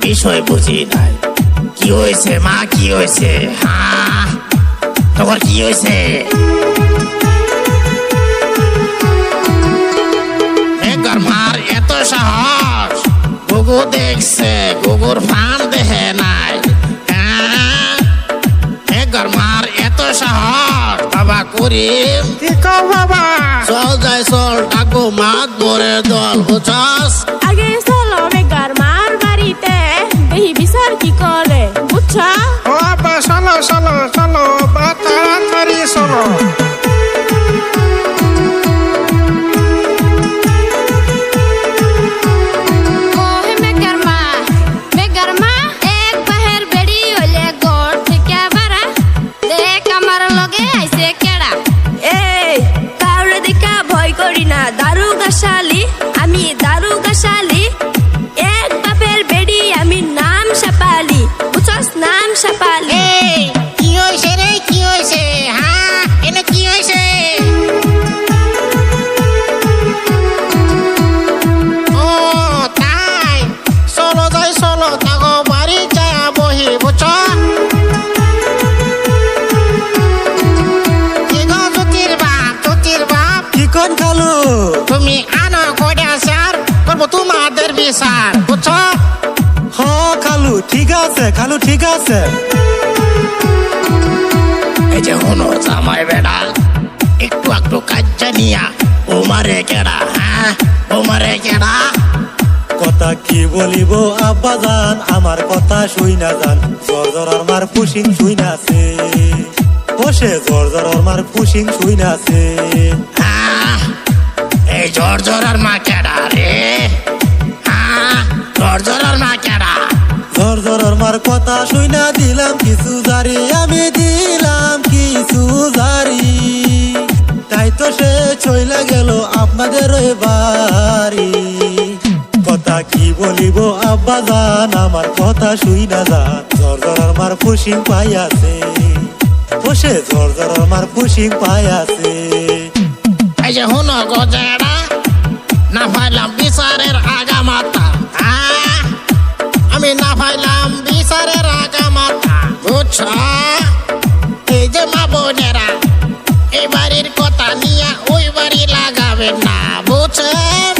বিষয় বুঝি নাই। কি হয়েছে মা, কি হয়েছে? হ্যাঁ, তোমার কি হয়েছে? মেঘর মার এত সাহস, গুগু দেখছে, গুগুর ফান দেখে নাই। মেঘর মার এত সাহস, বাবা করিম কি কও বাবা? চল যাই চল, ডাকবো মাত ভরে দল, বুঝছস? আগে চলো মেঘার মার বাড়িতে, দেখি বিচার কি করে, বুঝছা? ও বাবা চলো চলো চলো বা তাড়াতাড়ি চলো। আমি দারুগা শালি, এক বাপের বেড়ি, আমি নাম সাপালি, বুঝছস? নাম সাপালি। কি হয়েছে রে, কি হয়েছে? হ্যাঁ, এনে কি হয়েছে? ও তাই, চলো যাই চলো, তাগো বাড়ি যায় বহি, বুঝছ? কি গো জ্যোতির বাপ, জ্যোতির বাপ, কি কোন খালু? তুমি আনো কইরা স্যার, করবো তোমাদের বিচার, বুঝছ? হ খালু ঠিক আছে, খালু ঠিক আছে। এই যে হনো জামাই বেড়া, একটু একটু কাজ্জা নিয়া ওমারে কেডা? হ্যাঁ, ওমারে কেডা? কথা কি বলিব আব্বা জান, আমার কথা শুই না জান। জর্জরার মার পুশিং শুই নাছে, বসে জর্জরার মার পুশিং শুই নাছে। হ্যাঁ, এই জর্জরার মা কেডা রে? হ্যাঁ, জর্জরার মা কেডা? জর্জরার মার কথা শুই না দিলাম কিছু জারি, আমি দিলাম কিছু জারি। তাই তো সে চইলা গেল আপনাদের ওই বাড়ি। কথা কি বলিব আব্বা জান, আমার কথা শুই না জান। জর্জরার মার পুশিং পাই আছে, বসে জর্জরার মার পুশিং পাই আছে। এই যে হনো গজেড়া, না পাইলাম বিচারের আগা মাথা। হ্যাঁ, আমি না পাইলাম বিচারের আগা মাথা, বুঝছ? এই যে মা বোনেরা, এই বাড়ির কথা নিয়ে ওই বাড়ি লাগাবেন না, বুঝছেন?